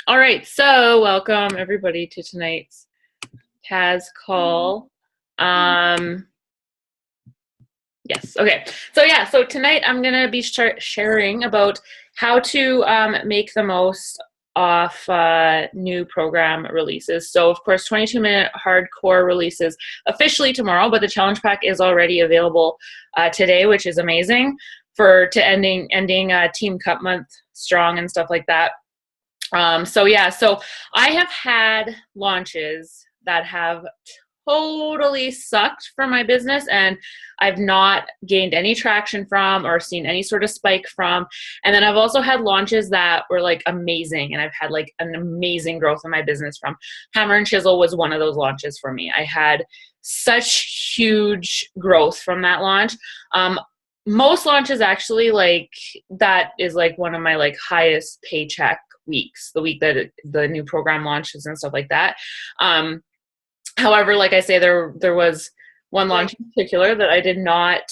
All right, so welcome everybody to tonight's TAS call. Um, yes, okay. So tonight I'm gonna be sharing about how to make the most off new program releases. So of course, 22-minute hardcore releases officially tomorrow, but the challenge pack is already available today, which is amazing to ending Team Cup month strong and stuff like that. So I have had launches that have totally sucked for my business and I've not gained any traction from or seen any sort of spike from. And then I've also had launches that were like amazing and I've had like an amazing growth in my business from. Hammer and Chisel was one of those launches for me. I had such huge growth from that launch. Most launches actually, like, that is like one of my like highest paycheck weeks, the week that the new program launches and stuff like that. However, like I say, there was one launch in particular that I did not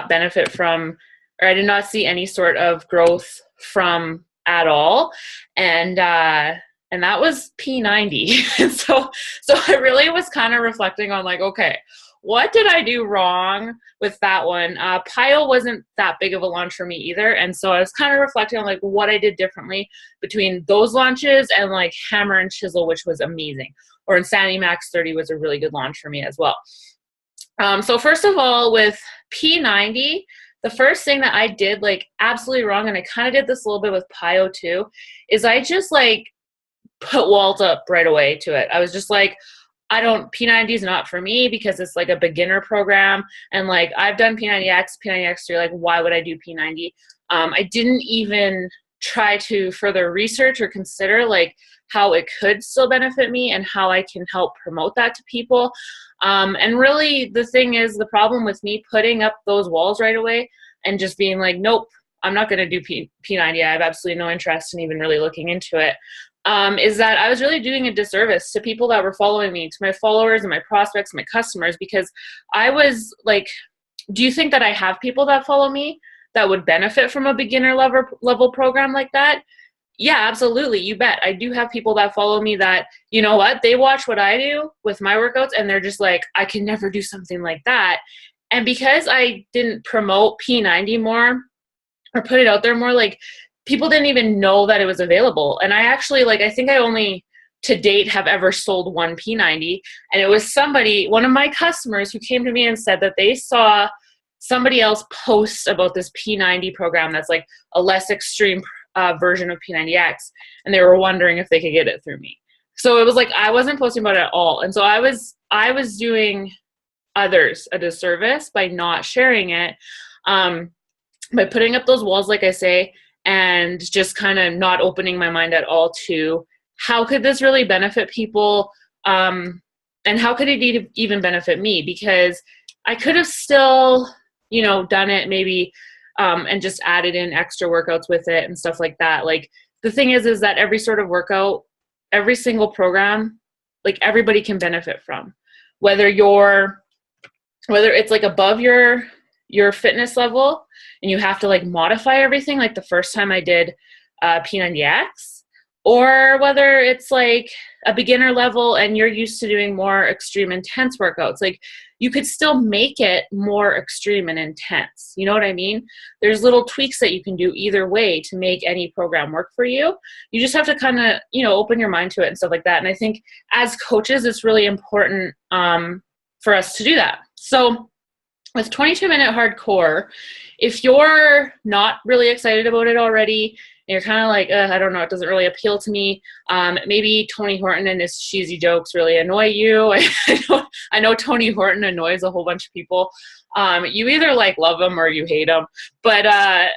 benefit from, or I did not see any sort of growth from at all, and that was P90. So I really was kind of reflecting on, like, okay, what did I do wrong with that one? Pile wasn't that big of a launch for me either, and so I was kind of reflecting on like what I did differently between those launches and like Hammer and Chisel, which was amazing, or Insanity Max 30 was a really good launch for me as well. So first of all, with P90, the first thing that I did like absolutely wrong, and I kind of did this a little bit with Pio too, is I just like put walls up right away to it. I was just like, P90 is not for me because it's like a beginner program. And like, I've done P90X, P90X3, like, why would I do P90? I didn't even try to further research or consider like how it could still benefit me and how I can help promote that to people. And really the thing is, the problem with me putting up those walls right away and just being like, nope, I'm not going to do P90. I have absolutely no interest in even really looking into it. Is that I was really doing a disservice to people that were following me, to my followers and my prospects, my customers, because I was like, do you think that I have people that follow me that would benefit from a beginner level program like that? Yeah, absolutely. You bet. I do have people that follow me that, you know what, they watch what I do with my workouts and they're just like, I can never do something like that. And because I didn't promote P90 more or put it out there more, like, people didn't even know that it was available. And I actually, like, I think I only to date have ever sold one P90. And it was one of my customers, who came to me and said that they saw somebody else post about this P90 program that's like a less extreme version of P90X. And they were wondering if they could get it through me. So it was like, I wasn't posting about it at all. And so I was doing others a disservice by not sharing it, by putting up those walls, like I say, and just kind of not opening my mind at all to how could this really benefit people, and how could it even benefit me, because I could have still, done it maybe, and just added in extra workouts with it and stuff like that. Like, the thing is that every sort of workout, every single program, like, everybody can benefit from, whether it's like above your fitness level and you have to like modify everything like the first time I did P90X, or whether it's like a beginner level and you're used to doing more extreme intense workouts. Like, you could still make it more extreme and intense. You know what I mean? There's little tweaks that you can do either way to make any program work for you. You just have to kind of, open your mind to it and stuff like that. And I think as coaches, it's really important for us to do that. So with 22-minute hardcore, if you're not really excited about it already, and you're kind of like, I don't know, it doesn't really appeal to me, maybe Tony Horton and his cheesy jokes really annoy you. I know Tony Horton annoys a whole bunch of people. You either like love him or you hate him. But I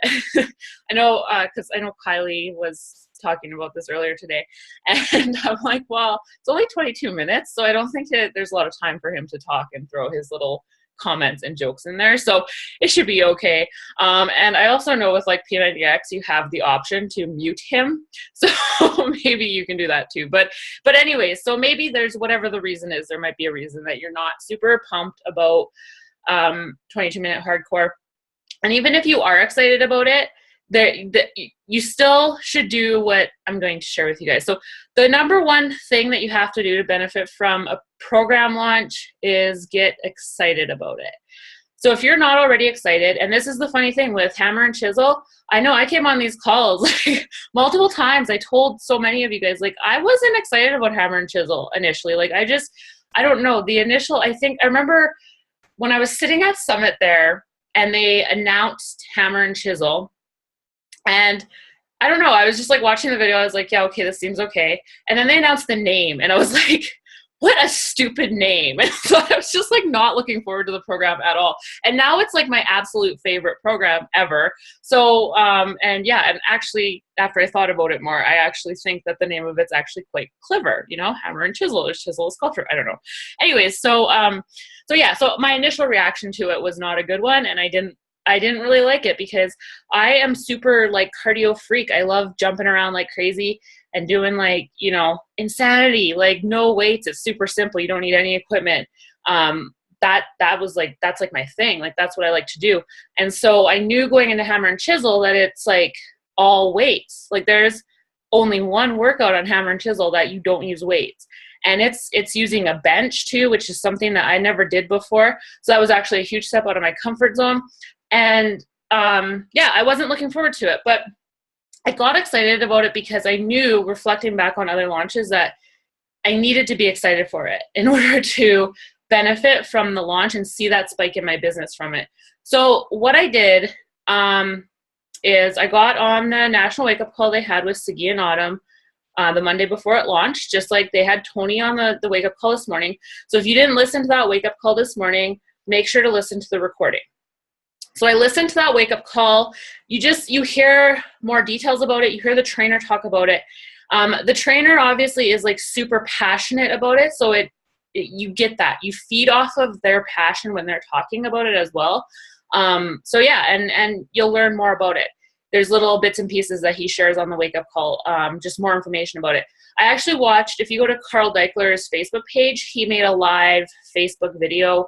know, because I know Kylie was talking about this earlier today, and I'm like, well, it's only 22 minutes, so I don't think that there's a lot of time for him to talk and throw his little comments and jokes in there, so it should be okay. And I also know with like P90X, you have the option to mute him, so maybe you can do that too. But anyways, so maybe there's, whatever the reason is, there might be a reason that you're not super pumped about 22-minute hardcore. And even if you are excited about it, you still should do what I'm going to share with you guys. So the number one thing that you have to do to benefit from a program launch is get excited about it. So if you're not already excited, and this is the funny thing with Hammer and Chisel, I know I came on these calls like multiple times. I told so many of you guys, like, I wasn't excited about Hammer and Chisel initially. Like, I don't know. The initial, I remember when I was sitting at Summit there and they announced Hammer and Chisel, and I don't know, I was just like watching the video. I was like, yeah, okay, this seems okay. And then they announced the name and I was like, what a stupid name. And so I was just like not looking forward to the program at all. And now it's like my absolute favorite program ever. So, and yeah, and actually after I thought about it more, I actually think that the name of it's actually quite clever, you know, Hammer and Chisel, or Chisel is Sculpture. I don't know. Anyways, so yeah, so my initial reaction to it was not a good one. And I didn't really like it because I am super like cardio freak. I love jumping around like crazy and doing like, you know, insanity, like no weights. It's super simple. You don't need any equipment. That's like my thing. Like that's what I like to do. And so I knew going into Hammer and Chisel that it's like all weights. Like there's only one workout on Hammer and Chisel that you don't use weights. And it's using a bench too, which is something that I never did before. So that was actually a huge step out of my comfort zone. And yeah, I wasn't looking forward to it, but I got excited about it because I knew, reflecting back on other launches, that I needed to be excited for it in order to benefit from the launch and see that spike in my business from it. So what I did is I got on the national wake-up call they had with Siggy and Autumn the Monday before it launched, just like they had Tony on the wake-up call this morning. So if you didn't listen to that wake-up call this morning, make sure to listen to the recording. So I listened to that wake-up call. You hear more details about it. You hear the trainer talk about it. The trainer obviously is like super passionate about it. So you get that. You feed off of their passion when they're talking about it as well. So yeah, and you'll learn more about it. There's little bits and pieces that he shares on the wake-up call, just more information about it. I actually watched, if you go to Carl Deichler's Facebook page, he made a live Facebook video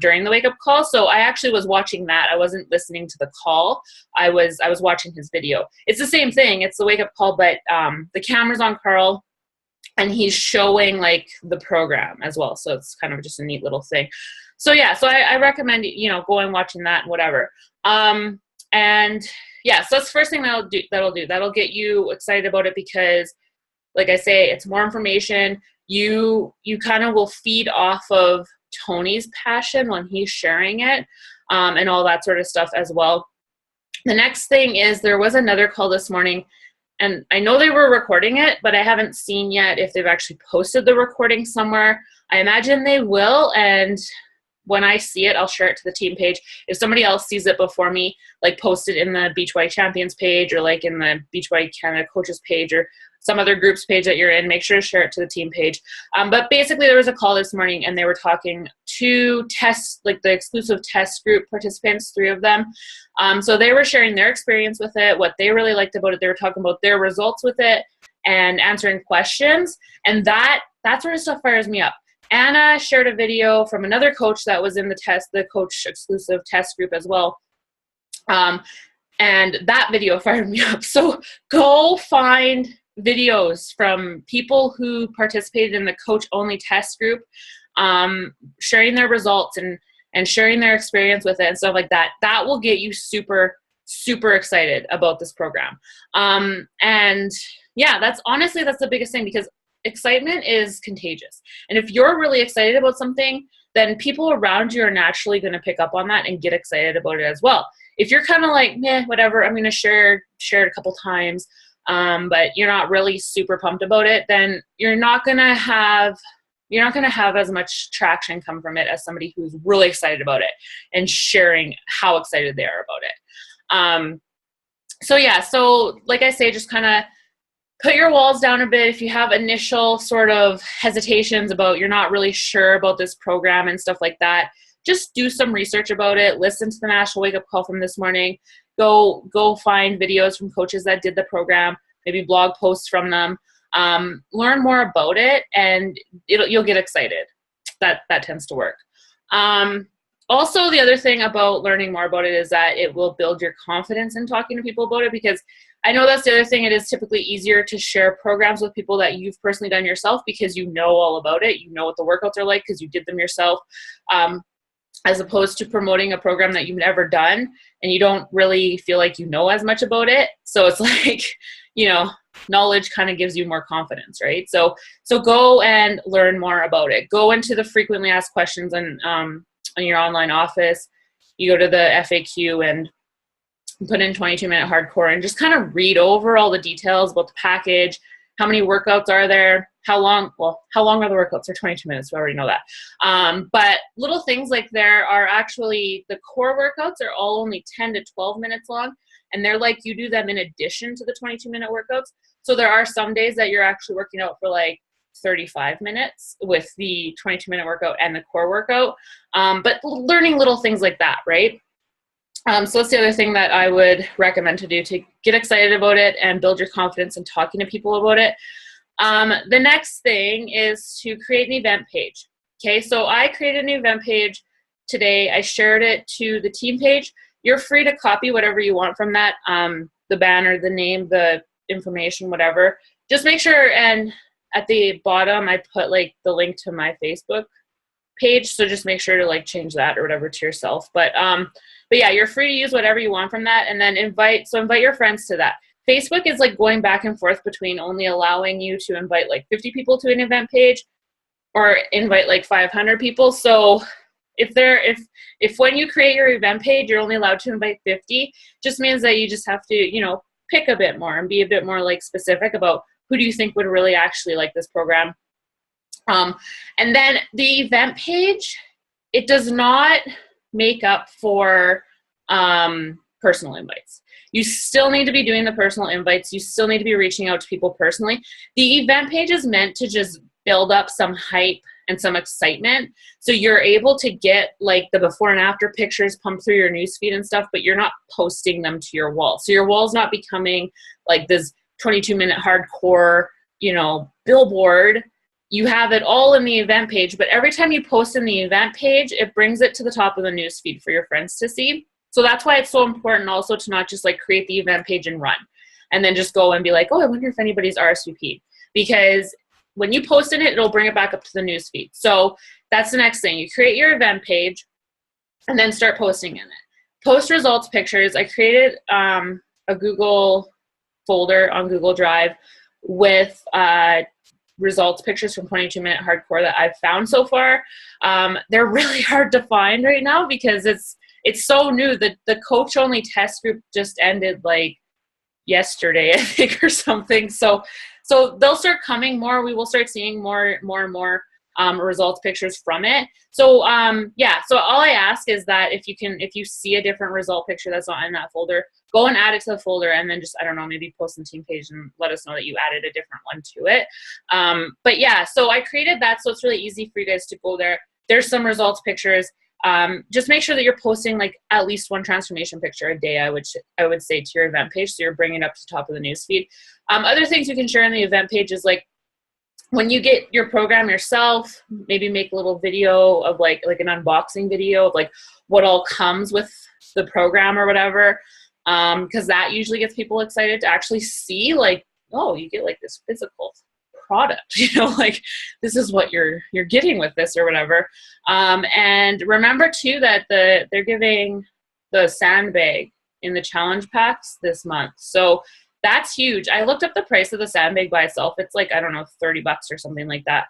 during the wake-up call. So I actually was watching that. I wasn't listening to the call. I was watching his video. It's the same thing. It's the wake-up call, but the camera's on Carl, and he's showing like the program as well. So it's kind of just a neat little thing. So yeah, so I recommend, you know, going watching that and whatever. And yeah, so that's the first thing that'll do. That'll get you excited about it because, like I say, it's more information. You kind of will feed off of Tony's passion when he's sharing it, and all that sort of stuff as well. The next thing is there was another call this morning, and I know they were recording it, but I haven't seen yet if they've actually posted the recording somewhere. I imagine they will, and when I see it, I'll share it to the team page. If somebody else sees it before me, like post it in the Beachbody Champions page or like in the Beachbody Canada coaches page or some other group's page that you're in, make sure to share it to the team page. But basically there was a call this morning and they were talking to test, like the exclusive test group participants, 3 of them. So they were sharing their experience with it, what they really liked about it. They were talking about their results with it and answering questions. And that sort of stuff fires me up. Anna shared a video from another coach that was in the coach exclusive test group as well. And that video fired me up. So go find videos from people who participated in the coach only test group, sharing their results and sharing their experience with it and stuff like that. That will get you super, super excited about this program. And yeah, that's the biggest thing, because excitement is contagious. And if you're really excited about something, then people around you are naturally going to pick up on that and get excited about it as well. If you're kind of like, meh, whatever, I'm going to share it a couple times, but you're not really super pumped about it, then you're not going to have as much traction come from it as somebody who's really excited about it and sharing how excited they are about it. So yeah, so like I say, just kind of put your walls down a bit. If you have initial sort of hesitations about, you're not really sure about this program and stuff like that, just do some research about it. Listen to the national wake-up call from this morning. Go find videos from coaches that did the program, maybe blog posts from them. Learn more about it, and you'll get excited. That tends to work. Also, the other thing about learning more about it is that it will build your confidence in talking to people about it, because I know that's the other thing. It is typically easier to share programs with people that you've personally done yourself, because you know all about it. You know what the workouts are like because you did them yourself, as opposed to promoting a program that you've never done and you don't really feel like you know as much about it. So it's like, knowledge kind of gives you more confidence, right? So go and learn more about it. Go into the frequently asked questions on your online office. You go to the FAQ and put in 22-minute hardcore and just kind of read over all the details about the package. How many workouts are there? How long are the workouts? They're 22 minutes. We already know that. But little things like there are actually, the core workouts are all only 10 to 12 minutes long. And they're like, you do them in addition to the 22-minute workouts. So there are some days that you're actually working out for like 35 minutes with the 22-minute workout and the core workout. But learning little things like that, right? So that's the other thing that I would recommend to do to get excited about it and build your confidence in talking to people about it. The next thing is to create an event page. Okay, so I created an event page today. I shared it to the team page. You're free to copy whatever you want from that, the banner, the name, the information, whatever. Just make sure, and at the bottom, I put like the link to my Facebook page. So just make sure to like change that or whatever to yourself. But yeah, you're free to use whatever you want from that, and then invite your friends to that. Facebook is like going back and forth between only allowing you to invite like 50 people to an event page or invite like 500 people. So if when you create your event page, you're only allowed to invite 50, just means that you just have to, pick a bit more and be a bit more like specific about who do you think would really actually like this program. And then the event page, it does not make up for personal invites. You still need to be doing the personal invites. You still need to be reaching out to people personally. The event page is meant to just build up some hype and some excitement. So you're able to get like the before and after pictures pumped through your newsfeed and stuff, but you're not posting them to your wall. So your wall's not becoming like this 22-minute hardcore, billboard. You have it all in the event page, but every time you post in the event page, it brings it to the top of the newsfeed for your friends to see. So that's why it's so important also to not just like create the event page and run and then just go and be like, oh, I wonder if anybody's RSVP'd. Because when you post in it, it'll bring it back up to the newsfeed. So that's the next thing. You create your event page and then start posting in it. Post results pictures. I created a Google folder on Google Drive with results pictures from 22-minute hardcore that I've found so far. They're really hard to find right now because it's so new. The coach only test group just ended like yesterday, I think, or something. So they'll start coming more. We will start seeing more and more results pictures from it. So so all I ask is that if you see a different result picture that's not in that folder, go and add it to the folder, and then just, I don't know, maybe post on the team page and let us know that you added a different one to it. But yeah, so I created that, so it's really easy for you guys to go there. There's some results pictures. Just make sure that you're posting like at least one transformation picture a day, I would say, to your event page, so you're bringing it up to the top of the newsfeed. Other things you can share on the event page is like, when you get your program yourself, maybe make a little video of like an unboxing video of like what all comes with the program or whatever, because that usually gets people excited to actually see like, oh, you get like this physical product, like this is what you're getting with this or whatever. And remember too that they're giving the sandbag in the challenge packs this month. So that's huge. I looked up the price of the sandbag by itself. It's like, I don't know, $30 or something like that.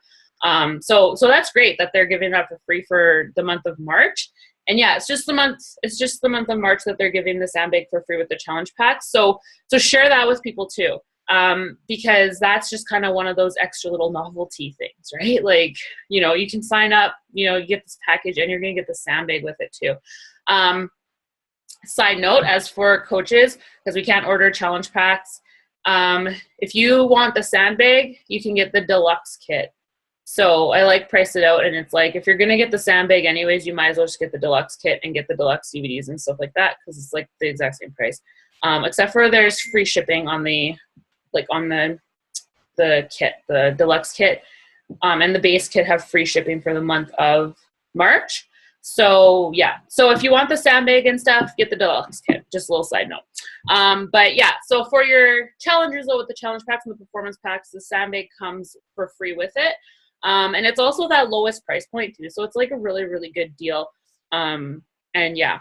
So that's great that they're giving that for free for the month of March. And yeah, it's just the month of March that they're giving the sandbag for free with the challenge packs. So share that with people too. Because that's just kind of one of those extra little novelty things, right? Like, you can sign up, you get this package and you're going to get the sandbag with it too. Side note, as for coaches, because we can't order challenge packs, if you want the sandbag, you can get the deluxe kit. So I like price it out, and it's like, if you're going to get the sandbag anyways, you might as well just get the deluxe kit and get the deluxe DVDs and stuff like that, because it's like the exact same price. Except for there's free shipping on the kit, the deluxe kit, and the base kit have free shipping for the month of March. So yeah, so if you want the sandbag and stuff, get the deluxe kit. Just a little side note. But yeah, so for your challengers though, with the challenge packs and the performance packs, the sandbag comes for free with it. And it's also that lowest price point too. So it's like a really, really good deal. And yeah.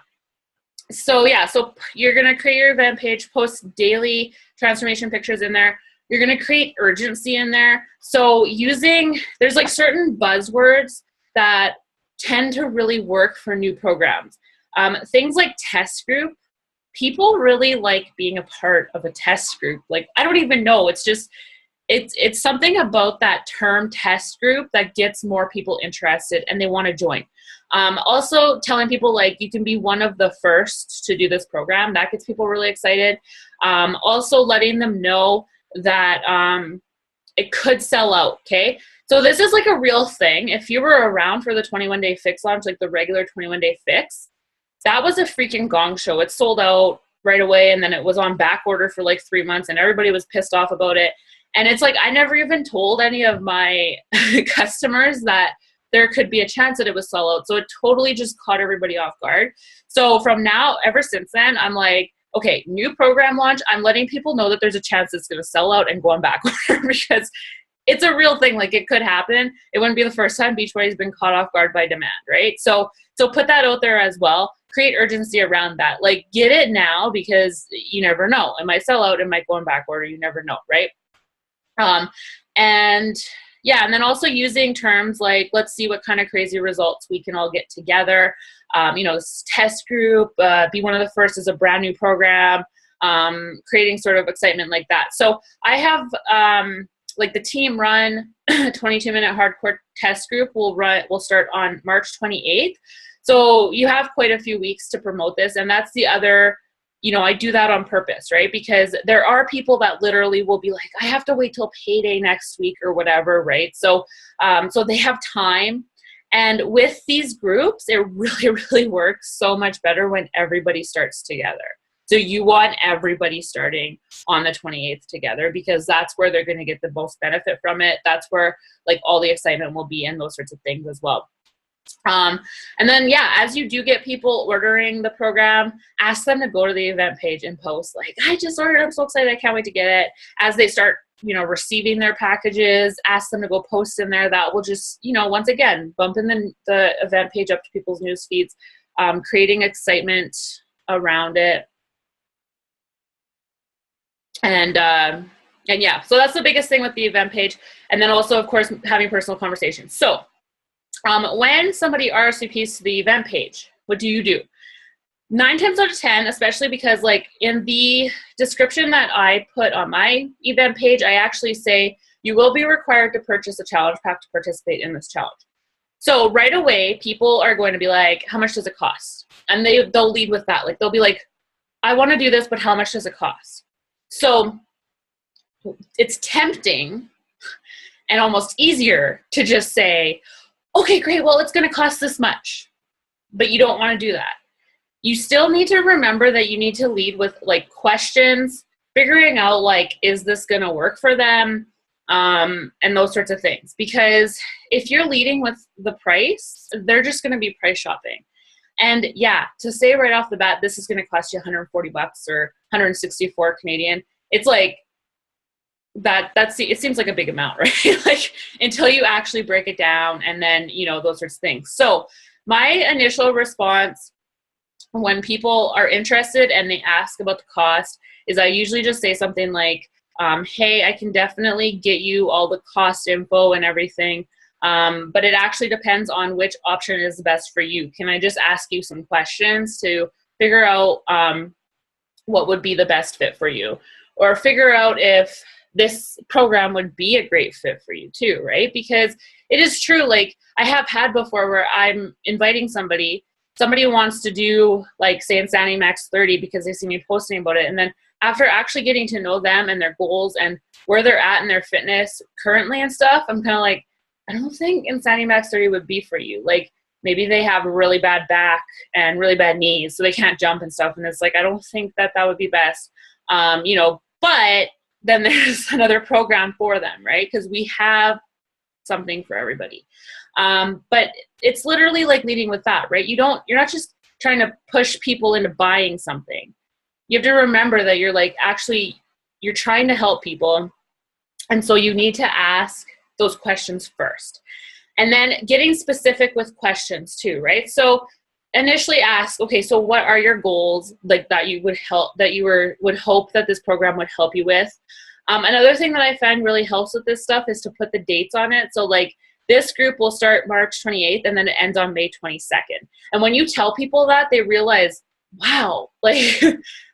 So yeah, so you're gonna create your event page, post daily transformation pictures in there. You're gonna create urgency in there. So there's like certain buzzwords that tend to really work for new programs. Things like test group, people really like being a part of a test group. Like, I don't even know, it's just, it's something about that term test group that gets more people interested and they want to join. Also telling people like you can be one of the first to do this program, that gets people really excited. Also letting them know that it could sell out, okay? So this is like a real thing. If you were around for the 21-day fix launch, like the regular 21-day fix, that was a freaking gong show. It sold out right away, and then it was on back order for like 3 months, and everybody was pissed off about it. And it's like, I never even told any of my customers that there could be a chance that it would sell out. So it totally just caught everybody off guard. So from now, ever since then, I'm like, okay, new program launch, I'm letting people know that there's a chance it's going to sell out and go on back order because it's a real thing. Like, it could happen. It wouldn't be the first time Beachbody's been caught off guard by demand, right? So put that out there as well. Create urgency around that. Like, get it now because you never know. It might sell out. It might go on back order. You never know, right? And yeah, and then also using terms like, let's see what kind of crazy results we can all get together. Test group, be one of the first as a brand new program, creating sort of excitement like that. So I have like the team run 22-minute hardcore test group will start on March 28th. So you have quite a few weeks to promote this. And that's the other, I do that on purpose, right? Because there are people that literally will be like, I have to wait till payday next week or whatever, right? So they have time. And with these groups, it really, really works so much better when everybody starts together. So you want everybody starting on the 28th together because that's where they're going to get the most benefit from it. That's where like all the excitement will be and those sorts of things as well. And then, yeah, as you do get people ordering the program, ask them to go to the event page and post like, I just ordered, I'm so excited, I can't wait to get it. As they start, receiving their packages, ask them to go post in there. That will just, once again, bump in the event page up to people's news feeds, creating excitement around it. And yeah, so that's the biggest thing with the event page. And then also, of course, having personal conversations. So when somebody RSVPs to the event page, what do? 9 times out of 10, especially because like in the description that I put on my event page, I actually say you will be required to purchase a challenge pack to participate in this challenge. So right away, people are going to be like, how much does it cost? And they'll lead with that. Like, they'll be like, I want to do this, but how much does it cost? So it's tempting and almost easier to just say, okay, great, well, it's going to cost this much, but you don't want to do that. You still need to remember that you need to lead with like questions, figuring out like, is this going to work for them? And those sorts of things. Because if you're leading with the price, they're just going to be price shopping. And yeah, to say right off the bat, this is going to cost you $140 or 164 Canadian. It's like, it seems like a big amount, right? Like, until you actually break it down and then, those sorts of things. So my initial response when people are interested and they ask about the cost is I usually just say something like, hey, I can definitely get you all the cost info and everything. But it actually depends on which option is the best for you. Can I just ask you some questions to figure out what would be the best fit for you, or figure out if this program would be a great fit for you too, right? Because it is true, like I have had before where I'm inviting somebody wants to do like say Insanity Max 30 because they see me posting about it. And then after actually getting to know them and their goals and where they're at in their fitness currently and stuff, I'm kind of like, I don't think Insanity Max 30 would be for you. Like maybe they have a really bad back and really bad knees, so they can't jump and stuff. And it's like, I don't think that would be best, but then there's another program for them, right? Because we have something for everybody. But it's literally like leading with that, right? You're not just trying to push people into buying something. You have to remember that you're like, actually, you're trying to help people. And so you need to ask those questions first. And then getting specific with questions too, right? So initially ask, okay, so what are your goals, like that you would hope that this program would help you with? Another thing that I find really helps with this stuff is to put the dates on it. So like this group will start March 28th and then it ends on May 22nd. And when you tell people that, they realize, wow, like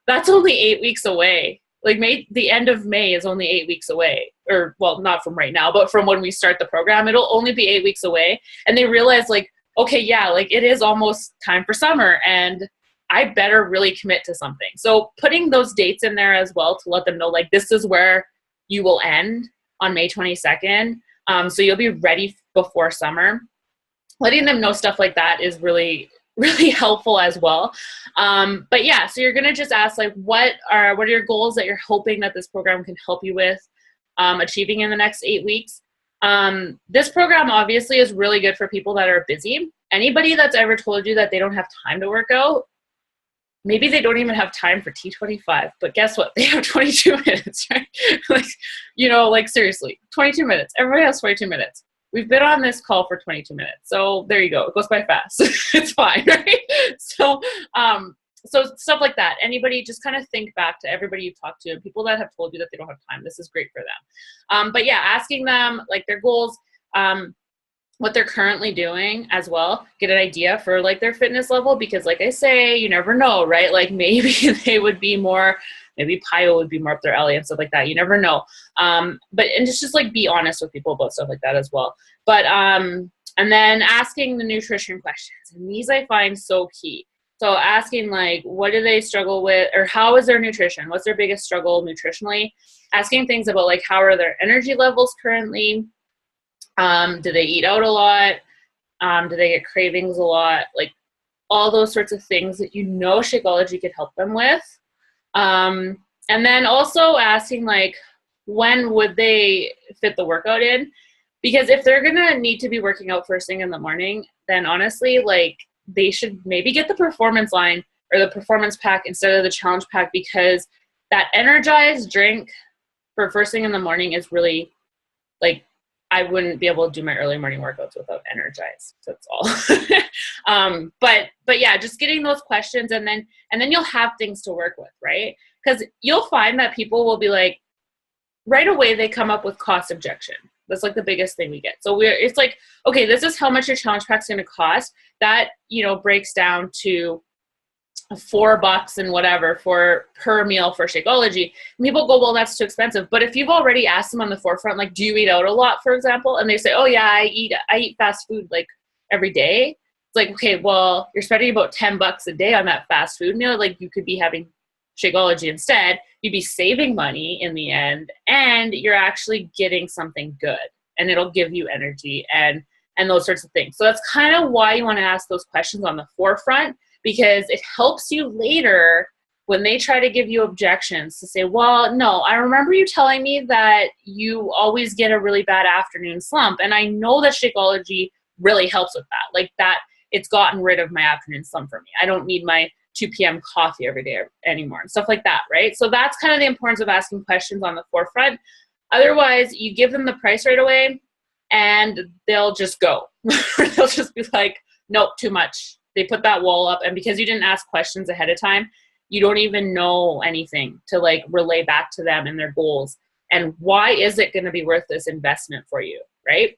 that's only 8 weeks away. Like the end of May is only 8 weeks away, or well, not from right now, but from when we start the program, it'll only be 8 weeks away. And they realize like, okay, yeah, like it is almost time for summer and I better really commit to something. So putting those dates in there as well to let them know, like, this is where you will end on May 22nd. So you'll be ready before summer. Letting them know stuff like that is really, really helpful as well. But yeah, so you're going to just ask, like, what are your goals that you're hoping that this program can help you with achieving in the next 8 weeks? This program obviously is really good for people that are busy. Anybody that's ever told you that they don't have time to work out, maybe they don't even have time for T25, but guess what? They have 22 minutes, right? like seriously, 22 minutes. Everybody has 22 minutes. We've been on this call for 22 minutes. So there you go. It goes by fast. It's fine, right? So stuff like that. Anybody, just kind of think back to everybody you've talked to and people that have told you that they don't have time. This is great for them. But yeah, asking them like their goals, what they're currently doing as well, get an idea for like their fitness level, because like I say, you never know, right? Like maybe they would be more, maybe PIO would be more up their alley and stuff like that. You never know. And just like be honest with people about stuff like that as well. But, and then asking the nutrition questions, and these I find so key. So asking like, what do they struggle with, or how is their nutrition? What's their biggest struggle nutritionally? Asking things about like, how are their energy levels currently? Do they eat out a lot? Do they get cravings a lot? Like all those sorts of things that Shakeology could help them with. And then also asking like, when would they fit the workout in? Because if they're going to need to be working out first thing in the morning, then honestly, like they should maybe get the performance line or the performance pack instead of the challenge pack, because that energized drink for first thing in the morning is really like, I wouldn't be able to do my early morning workouts without energize. That's all. But yeah, just getting those questions and then you'll have things to work with, right? Because you'll find that people will be like, right away they come up with cost objection. That's like the biggest thing we get. So it's like, okay, this is how much your challenge pack's going to cost. That, breaks down to $4 and whatever per meal for Shakeology. And people go, well, that's too expensive. But if you've already asked them on the forefront, like, do you eat out a lot, for example? And they say, oh yeah, I eat fast food like every day. It's like, okay, well, you're spending about $10 a day on that fast food meal. Like you could be having Shakeology instead. You'd be saving money in the end, and you're actually getting something good, and it'll give you energy and those sorts of things. So that's kind of why you want to ask those questions on the forefront, because it helps you later when they try to give you objections to say, well, no, I remember you telling me that you always get a really bad afternoon slump. And I know that Shakeology really helps with that. Like that, it's gotten rid of my afternoon slump for me. I don't need my 2 p.m. coffee every day anymore and stuff like that, right? So that's kind of the importance of asking questions on the forefront. Otherwise, you give them the price right away and they'll just go. They'll just be like, nope, too much. They put that wall up, and because you didn't ask questions ahead of time, you don't even know anything to like relay back to them and their goals. And why is it going to be worth this investment for you, right?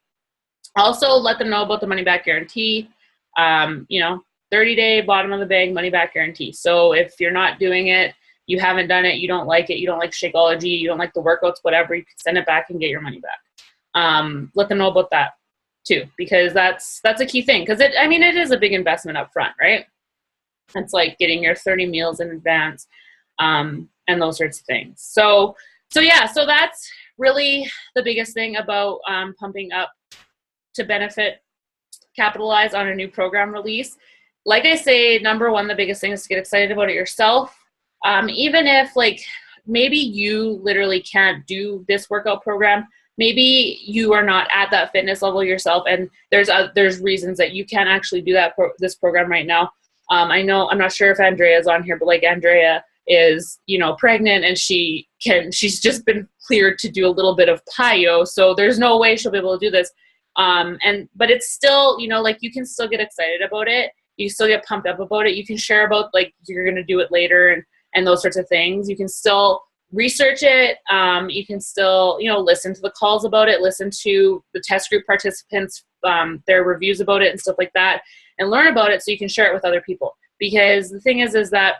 Also, let them know about the money back guarantee. 30-day bottom of the bag money back guarantee. So if you're not doing it, you haven't done it, you don't like it, you don't like Shakeology, you don't like the workouts, whatever, you can send it back and get your money back. Let them know about that too, because that's a key thing. Because it is a big investment up front, right? It's like getting your 30 meals in advance, and those sorts of things. So that's really the biggest thing about pumping up to capitalize on a new program release. Like I say, number one, the biggest thing is to get excited about it yourself. Even if like maybe you literally can't do this workout program, maybe you are not at that fitness level yourself, and there's reasons that you can't actually do that this program right now. I know, I'm not sure if Andrea is on here, but like Andrea is, you know, pregnant, and she's just been cleared to do a little bit of plyo, so there's no way she'll be able to do this. But it's still, you know, like you can still get excited about it. You still get pumped up about it. You can share about like you're going to do it later and those sorts of things. You can still research it. You can still, you know, listen to the calls about it, listen to the test group participants, their reviews about it and stuff like that, and learn about it so you can share it with other people. Because the thing is that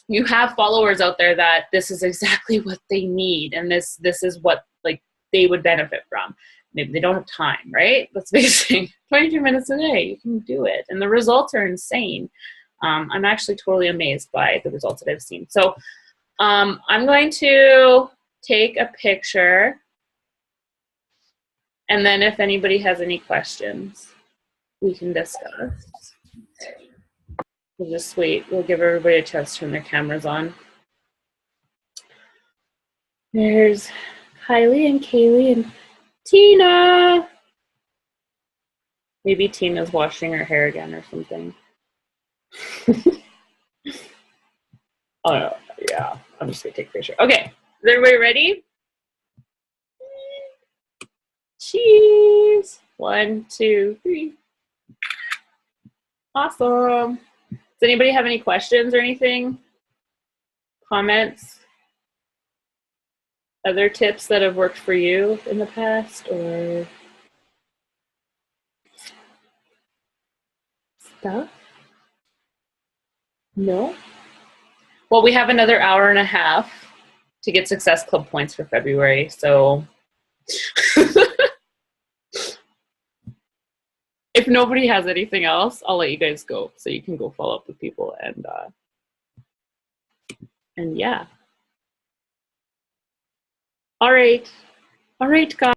you have followers out there that this is exactly what they need, and this is what like they would benefit from. Maybe they don't have time, right? That's the biggest thing. 22 minutes a day, you can do it. And the results are insane. I'm actually totally amazed by the results that I've seen. So I'm going to take a picture, and then if anybody has any questions, we can discuss. We'll just wait. We'll give everybody a chance to turn their cameras on. There's Kylie and Kaylee and Tina. Maybe Tina's washing her hair again or something. Oh, no. Yeah. I'm just going to take a picture. Okay. Is everybody ready? Cheese. 1, 2, 3. Awesome. Does anybody have any questions or anything? Comments? Other tips that have worked for you in the past, or stuff? No? Well, we have another hour and a half to get Success Club points for February, so if nobody has anything else, I'll let you guys go so you can go follow up with people, and yeah. All right, guys.